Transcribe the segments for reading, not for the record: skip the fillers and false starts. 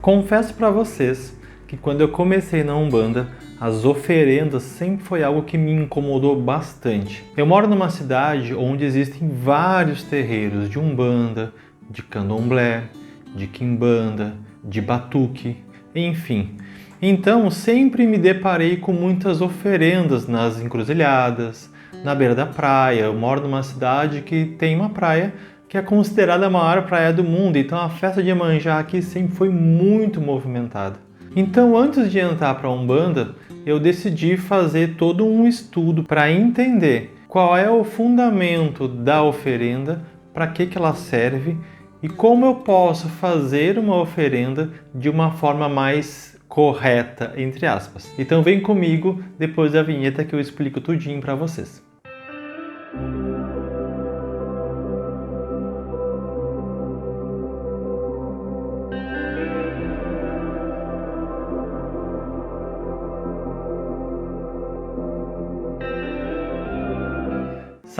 Confesso para vocês que quando eu comecei na Umbanda, as oferendas sempre foi algo que me incomodou bastante. Eu moro numa cidade onde existem vários terreiros de Umbanda, de Candomblé, de Quimbanda, de Batuque, enfim. Então sempre me deparei com muitas oferendas nas encruzilhadas, na beira da praia. Eu moro numa cidade que tem uma praia que é considerada a maior praia do mundo, então a festa de Iemanjá aqui sempre foi muito movimentada. Então, antes de entrar para a Umbanda, eu decidi fazer todo um estudo para entender qual é o fundamento da oferenda, para que ela serve e como eu posso fazer uma oferenda de uma forma mais correta, entre aspas. Então vem comigo depois da vinheta que eu explico tudinho para vocês.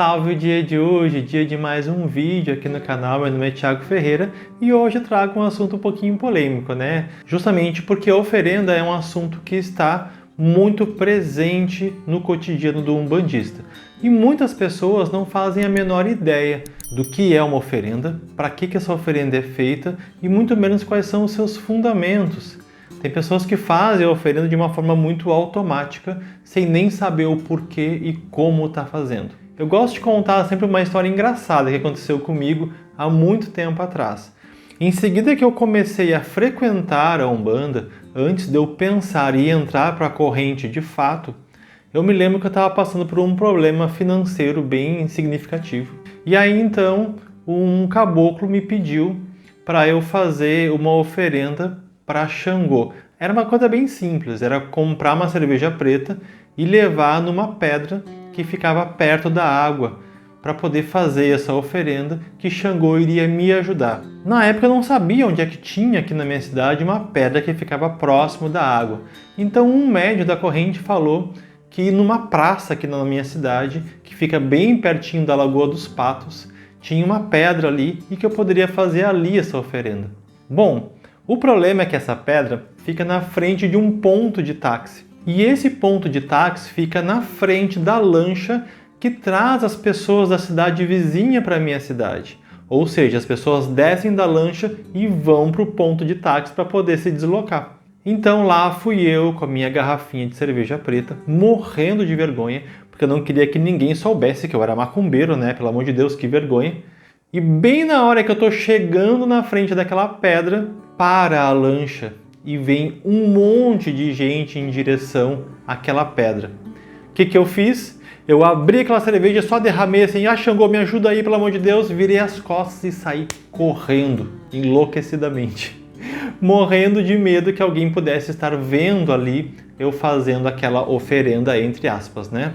Salve o dia de hoje, dia de mais um vídeo aqui no canal. Meu nome é Thiago Ferreira e hoje eu trago um assunto um pouquinho polêmico, né? Justamente porque a oferenda é um assunto que está muito presente no cotidiano do umbandista. E muitas pessoas não fazem a menor ideia do que é uma oferenda, para que essa oferenda é feita e muito menos quais são os seus fundamentos. Tem pessoas que fazem a oferenda de uma forma muito automática, sem nem saber o porquê e como está fazendo. Eu gosto de contar sempre uma história engraçada que aconteceu comigo há muito tempo atrás. Em seguida que eu comecei a frequentar a Umbanda, antes de eu pensar em entrar para a corrente de fato, eu me lembro que eu estava passando por um problema financeiro bem significativo. E aí então um caboclo me pediu para eu fazer uma oferenda para Xangô. Era uma coisa bem simples, era comprar uma cerveja preta e levar numa pedra que ficava perto da água para poder fazer essa oferenda que Xangô iria me ajudar. Na época eu não sabia onde é que tinha aqui na minha cidade uma pedra que ficava próximo da água. Então um médium da corrente falou que numa praça aqui na minha cidade, que fica bem pertinho da Lagoa dos Patos, tinha uma pedra ali e que eu poderia fazer ali essa oferenda. Bom, o problema é que essa pedra fica na frente de um ponto de táxi. E esse ponto de táxi fica na frente da lancha que traz as pessoas da cidade vizinha para a minha cidade. Ou seja, as pessoas descem da lancha e vão para o ponto de táxi para poder se deslocar. Então lá fui eu com a minha garrafinha de cerveja preta, morrendo de vergonha, porque eu não queria que ninguém soubesse que eu era macumbeiro, né? Pelo amor de Deus, que vergonha. E bem na hora que eu estou chegando na frente daquela pedra, para a lancha e vem um monte de gente em direção àquela pedra. O que eu fiz? Eu abri aquela cerveja, só derramei assim, Xangô, me ajuda aí, pelo amor de Deus, virei as costas e saí correndo, enlouquecidamente, morrendo de medo que alguém pudesse estar vendo ali eu fazendo aquela oferenda, entre aspas, né?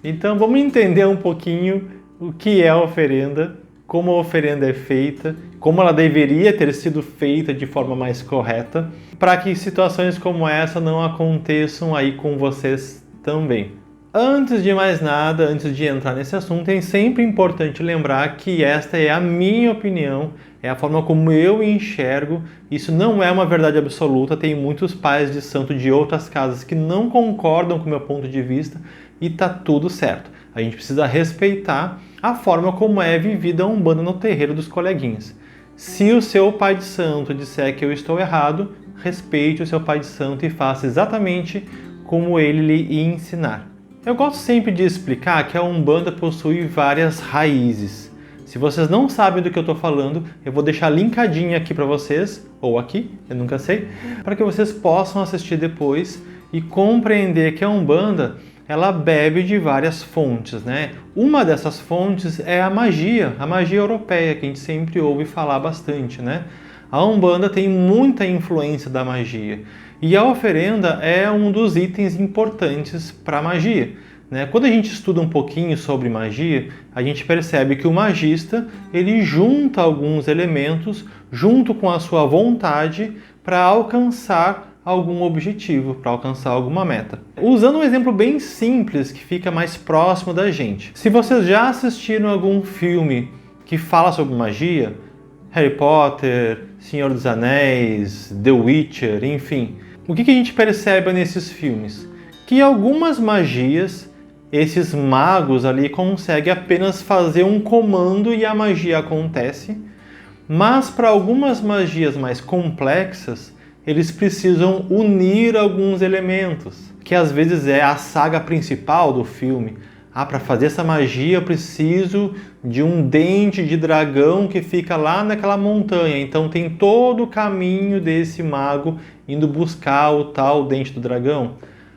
Então vamos entender um pouquinho o que é a oferenda, como a oferenda é feita, como ela deveria ter sido feita de forma mais correta, para que situações como essa não aconteçam aí com vocês também. Antes de mais nada, antes de entrar nesse assunto, é sempre importante lembrar que esta é a minha opinião, é a forma como eu enxergo, isso não é uma verdade absoluta, tem muitos pais de santo de outras casas que não concordam com o meu ponto de vista e tá tudo certo. A gente precisa respeitar a forma como é vivida a Umbanda no terreiro dos coleguinhas. Se o seu pai de santo disser que eu estou errado, respeite o seu pai de santo e faça exatamente como ele lhe ensinar. Eu gosto sempre de explicar que a Umbanda possui várias raízes. Se vocês não sabem do que eu estou falando, eu vou deixar linkadinho aqui para vocês, ou aqui, eu nunca sei, para que vocês possam assistir depois e compreender que a Umbanda ela bebe de várias fontes, né? Uma dessas fontes é a magia europeia, que a gente sempre ouve falar bastante, né? A Umbanda tem muita influência da magia e a oferenda é um dos itens importantes para a magia, né? Quando a gente estuda um pouquinho sobre magia, a gente percebe que o magista ele junta alguns elementos junto com a sua vontade para alcançar algum objetivo, para alcançar alguma meta. Usando um exemplo bem simples que fica mais próximo da gente. Se vocês já assistiram algum filme que fala sobre magia, Harry Potter, Senhor dos Anéis, The Witcher, enfim. O que a gente percebe nesses filmes? Que algumas magias, esses magos ali conseguem apenas fazer um comando e a magia acontece, mas para algumas magias mais complexas, eles precisam unir alguns elementos, que às vezes é a saga principal do filme. Para fazer essa magia eu preciso de um dente de dragão que fica lá naquela montanha. Então tem todo o caminho desse mago indo buscar o tal dente do dragão.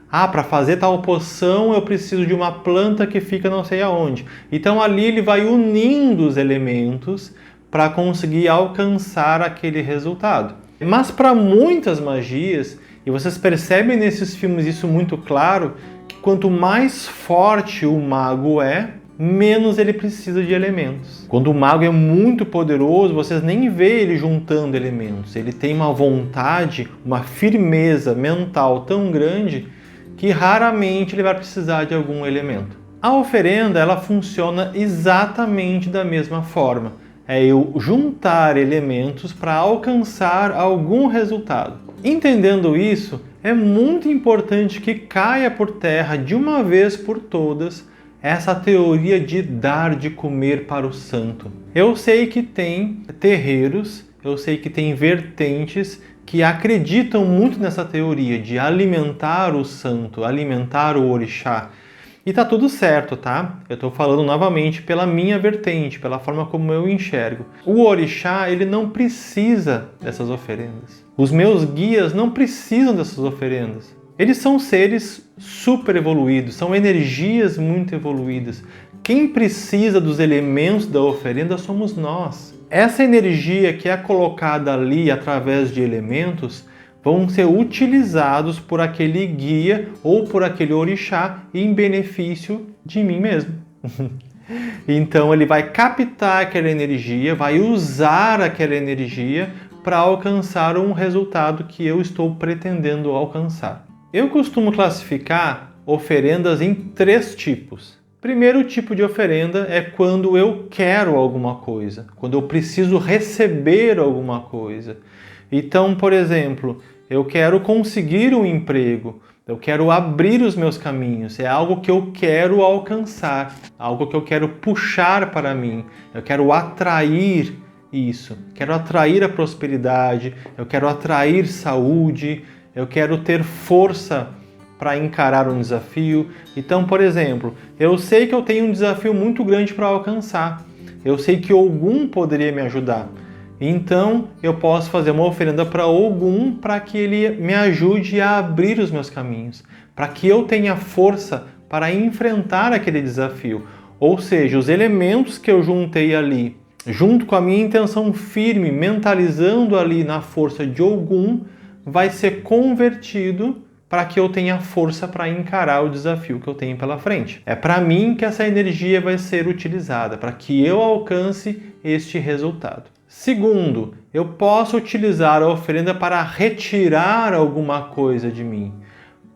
Para fazer tal poção eu preciso de uma planta que fica não sei aonde. Então ali ele vai unindo os elementos para conseguir alcançar aquele resultado. Mas para muitas magias, e vocês percebem nesses filmes isso muito claro, que quanto mais forte o mago é, menos ele precisa de elementos. Quando o mago é muito poderoso, vocês nem vê ele juntando elementos. Ele tem uma vontade, uma firmeza mental tão grande que raramente ele vai precisar de algum elemento. A oferenda, ela funciona exatamente da mesma forma. É eu juntar elementos para alcançar algum resultado. Entendendo isso, é muito importante que caia por terra de uma vez por todas essa teoria de dar de comer para o santo. Eu sei que tem terreiros, eu sei que tem vertentes que acreditam muito nessa teoria de alimentar o santo, alimentar o orixá. E tá tudo certo, tá? Eu tô falando novamente pela minha vertente, pela forma como eu enxergo. O orixá, ele não precisa dessas oferendas. Os meus guias não precisam dessas oferendas. Eles são seres super evoluídos, são energias muito evoluídas. Quem precisa dos elementos da oferenda somos nós. Essa energia que é colocada ali através de elementos vão ser utilizados por aquele guia ou por aquele orixá em benefício de mim mesmo. Então ele vai captar aquela energia, vai usar aquela energia para alcançar um resultado que eu estou pretendendo alcançar. Eu costumo classificar oferendas em 3 tipos. Primeiro tipo de oferenda é quando eu quero alguma coisa, quando eu preciso receber alguma coisa. Então, por exemplo, eu quero conseguir um emprego, eu quero abrir os meus caminhos, é algo que eu quero alcançar, algo que eu quero puxar para mim, eu quero atrair isso, quero atrair a prosperidade, eu quero atrair saúde, eu quero ter força para encarar um desafio. Então, por exemplo, eu sei que eu tenho um desafio muito grande para alcançar, eu sei que Ogum poderia me ajudar. Então, eu posso fazer uma oferenda para Ogum para que ele me ajude a abrir os meus caminhos, para que eu tenha força para enfrentar aquele desafio. Ou seja, os elementos que eu juntei ali, junto com a minha intenção firme, mentalizando ali na força de Ogum, vai ser convertido para que eu tenha força para encarar o desafio que eu tenho pela frente. É para mim que essa energia vai ser utilizada, para que eu alcance este resultado. Segundo, eu posso utilizar a oferenda para retirar alguma coisa de mim,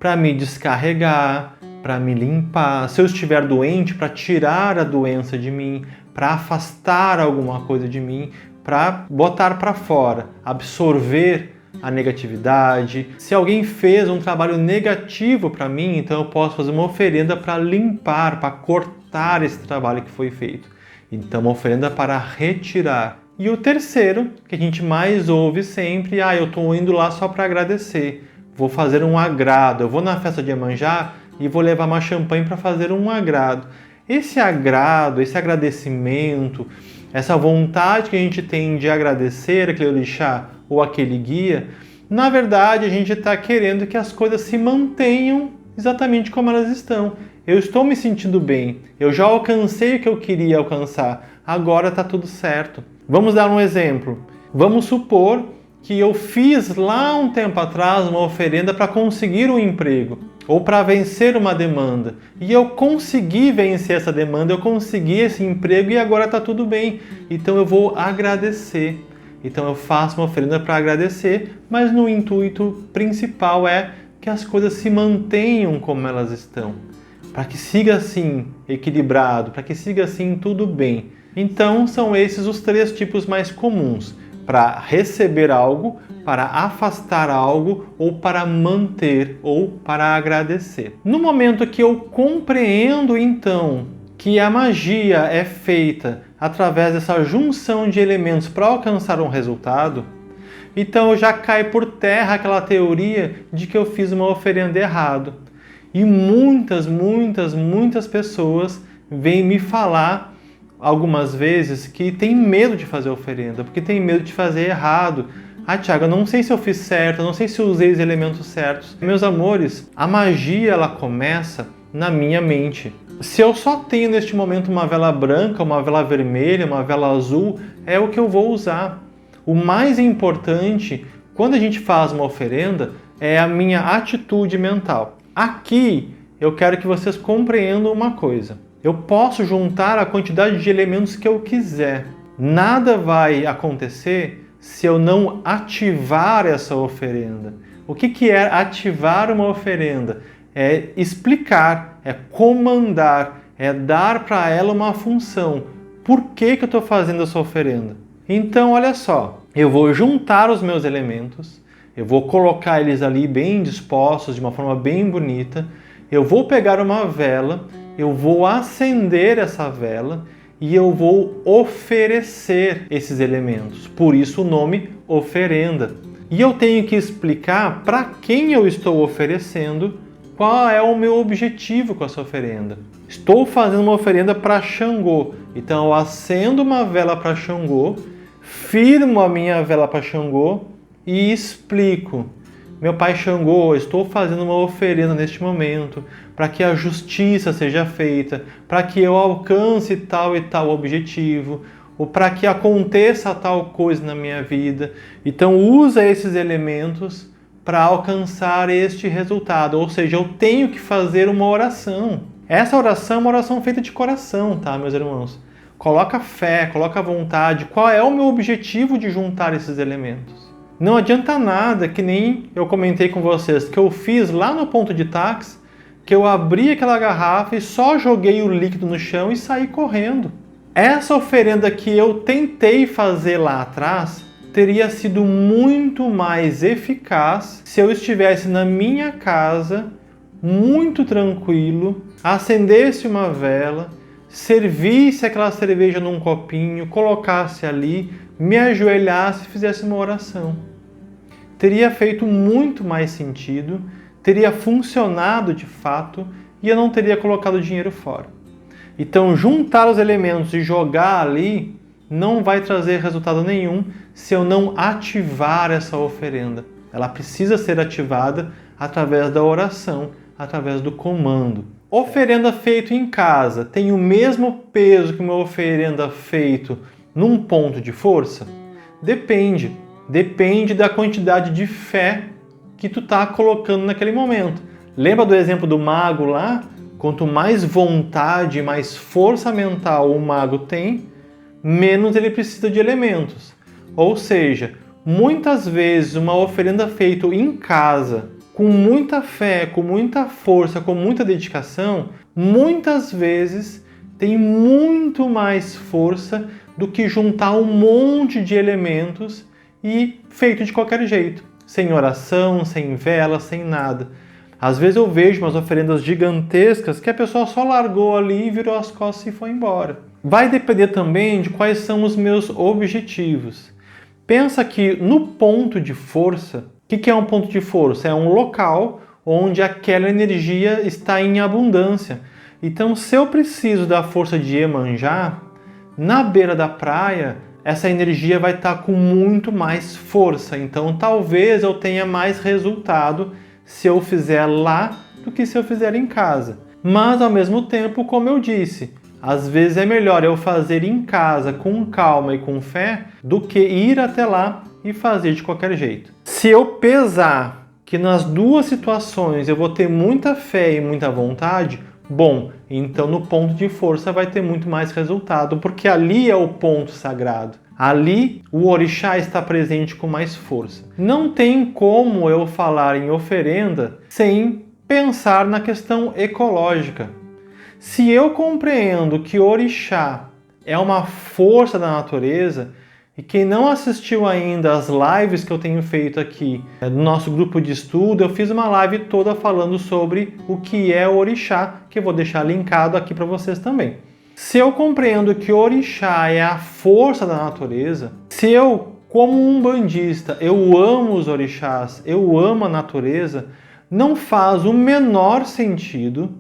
para me descarregar, para me limpar. Se eu estiver doente, para tirar a doença de mim, para afastar alguma coisa de mim, para botar para fora, absorver a negatividade. Se alguém fez um trabalho negativo para mim, então eu posso fazer uma oferenda para limpar, para cortar esse trabalho que foi feito. Então, uma oferenda para retirar. E o terceiro, que a gente mais ouve sempre, eu estou indo lá só para agradecer. Vou fazer um agrado. Eu vou na festa de Iemanjá e vou levar uma champanhe para fazer um agrado. Esse agrado, esse agradecimento, essa vontade que a gente tem de agradecer aquele orixá ou aquele guia, na verdade a gente está querendo que as coisas se mantenham exatamente como elas estão. Eu estou me sentindo bem, eu já alcancei o que eu queria alcançar, agora está tudo certo. Vamos dar um exemplo. Vamos supor que eu fiz lá um tempo atrás uma oferenda para conseguir um emprego ou para vencer uma demanda. E eu consegui vencer essa demanda, eu consegui esse emprego e agora está tudo bem. Então eu vou agradecer. Então eu faço uma oferenda para agradecer, mas no intuito principal é que as coisas se mantenham como elas estão. Para que siga assim equilibrado, para que siga assim tudo bem. Então são esses os 3 tipos mais comuns: para receber algo, para afastar algo ou para manter ou para agradecer. No momento que eu compreendo então que a magia é feita através dessa junção de elementos para alcançar um resultado, então já cai por terra aquela teoria de que eu fiz uma oferenda errado. E muitas pessoas vêm me falar algumas vezes que tem medo de fazer oferenda, porque tem medo de fazer errado. Ah, Thiago, eu não sei se eu fiz certo, eu não sei se eu usei os elementos certos. Meus amores, a magia ela começa na minha mente. Se eu só tenho neste momento uma vela branca, uma vela vermelha, uma vela azul, é o que eu vou usar. O mais importante, quando a gente faz uma oferenda, é a minha atitude mental. Aqui, eu quero que vocês compreendam uma coisa. Eu posso juntar a quantidade de elementos que eu quiser. Nada vai acontecer se eu não ativar essa oferenda. O que é ativar uma oferenda? É explicar, é comandar, é dar para ela uma função. Por que eu estou fazendo essa oferenda? Então, olha só, eu vou juntar os meus elementos, eu vou colocar eles ali bem dispostos, de uma forma bem bonita, eu vou pegar uma vela, eu vou acender essa vela e eu vou oferecer esses elementos. Por isso o nome oferenda. E eu tenho que explicar para quem eu estou oferecendo, qual é o meu objetivo com essa oferenda. Estou fazendo uma oferenda para Xangô, então eu acendo uma vela para Xangô, firmo a minha vela para Xangô e explico: meu pai Xangô, estou fazendo uma oferenda neste momento para que a justiça seja feita, para que eu alcance tal e tal objetivo, ou para que aconteça tal coisa na minha vida. Então usa esses elementos para alcançar este resultado, ou seja, eu tenho que fazer uma oração. Essa oração é uma oração feita de coração, tá, meus irmãos? Coloca fé, coloca vontade. Qual é o meu objetivo de juntar esses elementos? Não adianta nada, que nem eu comentei com vocês, que eu fiz lá no ponto de táxi, que eu abri aquela garrafa e só joguei o líquido no chão e saí correndo. Essa oferenda que eu tentei fazer lá atrás teria sido muito mais eficaz se eu estivesse na minha casa, muito tranquilo, acendesse uma vela, servisse aquela cerveja num copinho, colocasse ali, me ajoelhasse e fizesse uma oração. Teria feito muito mais sentido, teria funcionado de fato e eu não teria colocado dinheiro fora. Então, juntar os elementos e jogar ali não vai trazer resultado nenhum se eu não ativar essa oferenda. Ela precisa ser ativada através da oração, através do comando. Oferenda feita em casa tem o mesmo peso que uma oferenda feita num ponto de força? Depende. Depende da quantidade de fé que tu tá colocando naquele momento. Lembra do exemplo do mago lá? Quanto mais vontade, mais força mental o mago tem, menos ele precisa de elementos. Ou seja, muitas vezes uma oferenda feita em casa, com muita fé, com muita força, com muita dedicação, muitas vezes tem muito mais força do que juntar um monte de elementos e feito de qualquer jeito, sem oração, sem vela, sem nada. Às vezes eu vejo umas oferendas gigantescas que a pessoa só largou ali, virou as costas e foi embora. Vai depender também de quais são os meus objetivos. Pensa que no ponto de força, o que é um ponto de força? É um local onde aquela energia está em abundância. Então, se eu preciso da força de Iemanjá, na beira da praia, essa energia vai estar com muito mais força. Então, talvez eu tenha mais resultado se eu fizer lá do que se eu fizer em casa. Mas, ao mesmo tempo, como eu disse, às vezes é melhor eu fazer em casa com calma e com fé do que ir até lá e fazer de qualquer jeito. Se eu pesar que nas duas situações eu vou ter muita fé e muita vontade, bom, então no ponto de força vai ter muito mais resultado, porque ali é o ponto sagrado. Ali o orixá está presente com mais força. Não tem como eu falar em oferenda sem pensar na questão ecológica. Se eu compreendo que o orixá é uma força da natureza. E quem não assistiu ainda às lives que eu tenho feito aqui no nosso grupo de estudo, eu fiz uma live toda falando sobre o que é o orixá, que eu vou deixar linkado aqui para vocês também. Se eu compreendo que o orixá é a força da natureza, se eu, como um umbandista, eu amo os orixás, eu amo a natureza, não faz o menor sentido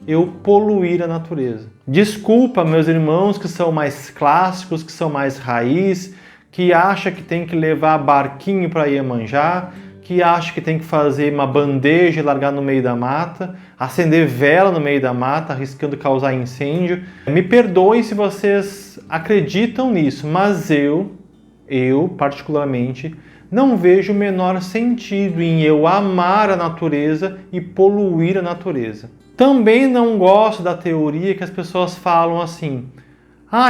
eu poluir a natureza. Desculpa, meus irmãos que são mais clássicos, que são mais raiz, que acha que tem que levar barquinho para Iemanjá, que acha que tem que fazer uma bandeja e largar no meio da mata, acender vela no meio da mata, arriscando causar incêndio. Me perdoem se vocês acreditam nisso, mas eu particularmente, não vejo o menor sentido em eu amar a natureza e poluir a natureza. Também não gosto da teoria que as pessoas falam assim: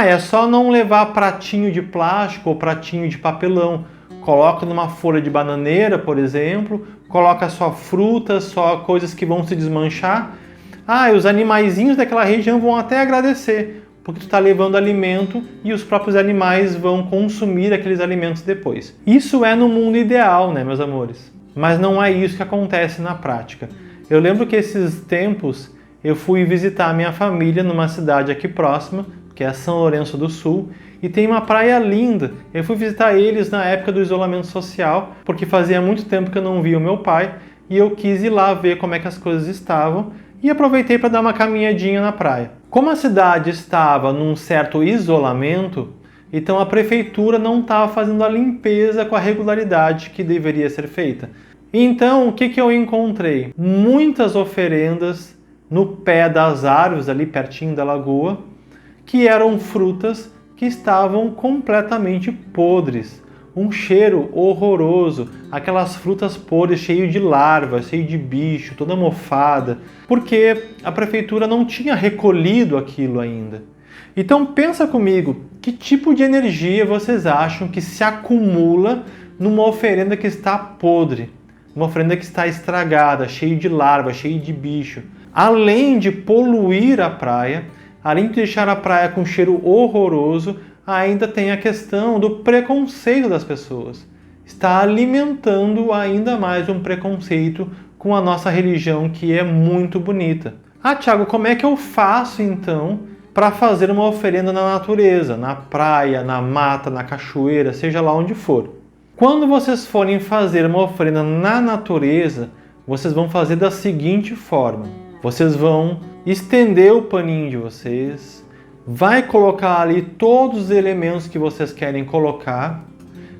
é só não levar pratinho de plástico ou pratinho de papelão. Coloca numa folha de bananeira, por exemplo, coloca só frutas, só coisas que vão se desmanchar. E os animaizinhos daquela região vão até agradecer, porque tu está levando alimento e os próprios animais vão consumir aqueles alimentos depois. Isso é no mundo ideal, né, meus amores? Mas não é isso que acontece na prática. Eu lembro que esses tempos eu fui visitar a minha família numa cidade aqui próxima, que é São Lourenço do Sul, e tem uma praia linda. Eu fui visitar eles na época do isolamento social, porque fazia muito tempo que eu não via o meu pai, e eu quis ir lá ver como é que as coisas estavam, e aproveitei para dar uma caminhadinha na praia. Como a cidade estava num certo isolamento, então a prefeitura não estava fazendo a limpeza com a regularidade que deveria ser feita. Então, o que eu encontrei? Muitas oferendas no pé das árvores, ali pertinho da lagoa, que eram frutas que estavam completamente podres. Um cheiro horroroso, aquelas frutas podres, cheio de larvas, cheio de bicho, toda mofada, porque a prefeitura não tinha recolhido aquilo ainda. Então pensa comigo, que tipo de energia vocês acham que se acumula numa oferenda que está podre? Uma oferenda que está estragada, cheia de larva, cheia de bicho. Além de poluir a praia, além de deixar a praia com cheiro horroroso, ainda tem a questão do preconceito das pessoas. Está alimentando ainda mais um preconceito com a nossa religião, que é muito bonita. Thiago, como é que eu faço então para fazer uma oferenda na natureza, na praia, na mata, na cachoeira, seja lá onde for? Quando vocês forem fazer uma oferenda na natureza, vocês vão fazer da seguinte forma: vocês vão estender o paninho de vocês, vai colocar ali todos os elementos que vocês querem colocar,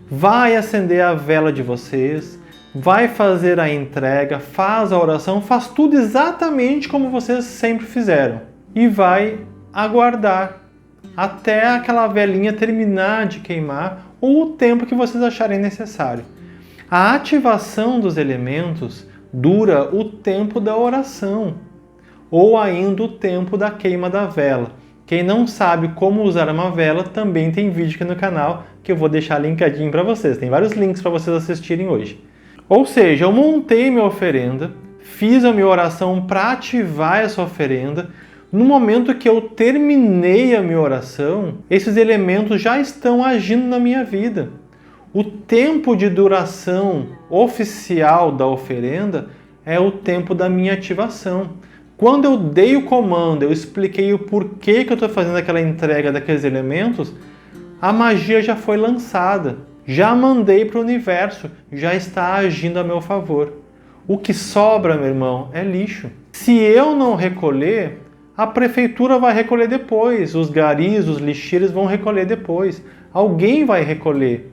vai acender a vela de vocês, vai fazer a entrega, faz a oração, faz tudo exatamente como vocês sempre fizeram e vai aguardar até aquela velinha terminar de queimar ou o tempo que vocês acharem necessário. A ativação dos elementos dura o tempo da oração ou ainda o tempo da queima da vela. Quem não sabe como usar uma vela, também tem vídeo aqui no canal que eu vou deixar linkadinho para vocês. Tem vários links para vocês assistirem hoje. Ou seja, eu montei minha oferenda, fiz a minha oração para ativar essa oferenda. No momento que eu terminei a minha oração, esses elementos já estão agindo na minha vida. O tempo de duração oficial da oferenda é o tempo da minha ativação. Quando eu dei o comando, eu expliquei o porquê que eu estou fazendo aquela entrega daqueles elementos, a magia já foi lançada. Já mandei para o universo, já está agindo a meu favor. O que sobra, meu irmão, é lixo. Se eu não recolher, a prefeitura vai recolher depois, os garis, os lixeiros vão recolher depois. Alguém vai recolher.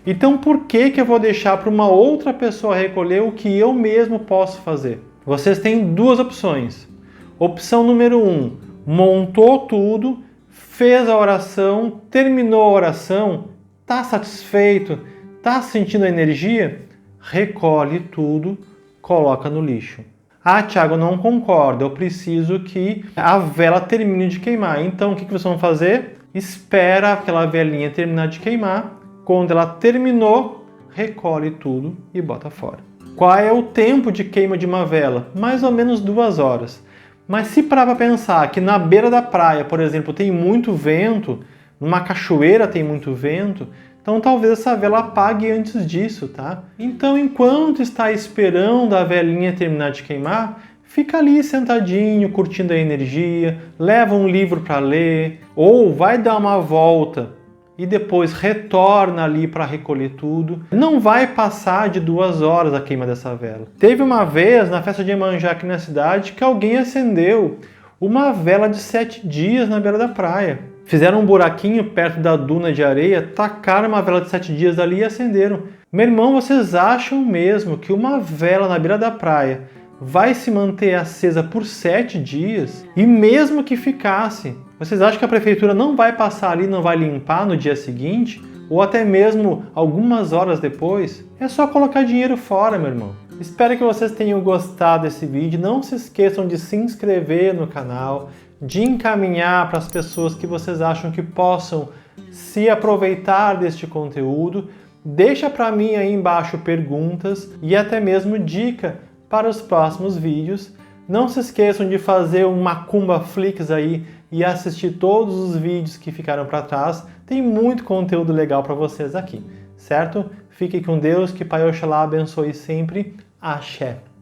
Então por que eu vou deixar para uma outra pessoa recolher o que eu mesmo posso fazer? Vocês têm duas opções. Opção número 1, montou tudo, fez a oração, terminou a oração, está satisfeito, está sentindo a energia? Recolhe tudo, coloca no lixo. Thiago, eu não concordo, eu preciso que a vela termine de queimar. Então o que vocês vão fazer? Espera aquela velinha terminar de queimar. Quando ela terminou, recolhe tudo e bota fora. Qual é o tempo de queima de uma vela? Mais ou menos 2 horas. Mas se parar para pensar que na beira da praia, por exemplo, tem muito vento, numa cachoeira tem muito vento, então talvez essa vela apague antes disso, tá? Então, enquanto está esperando a velinha terminar de queimar, fica ali sentadinho, curtindo a energia, leva um livro para ler, ou vai dar uma volta e depois retorna ali para recolher tudo. Não vai passar de 2 horas a queima dessa vela. Teve uma vez, na festa de Iemanjá aqui na cidade, que alguém acendeu uma vela de 7 dias na beira da praia. Fizeram um buraquinho perto da duna de areia, tacaram uma vela de 7 dias ali e acenderam. Meu irmão, vocês acham mesmo que uma vela na beira da praia vai se manter acesa por 7 dias? E mesmo que ficasse, vocês acham que a prefeitura não vai passar ali, não vai limpar no dia seguinte? Ou até mesmo algumas horas depois? É só colocar dinheiro fora, meu irmão. Espero que vocês tenham gostado desse vídeo. Não se esqueçam de se inscrever no canal, de encaminhar para as pessoas que vocês acham que possam se aproveitar deste conteúdo. Deixa para mim aí embaixo perguntas e até mesmo dica para os próximos vídeos. Não se esqueçam de fazer um Macumba Flix aí e assistir todos os vídeos que ficaram para trás. Tem muito conteúdo legal para vocês aqui, certo? Fiquem com Deus, que Pai Oxalá abençoe sempre. Axé!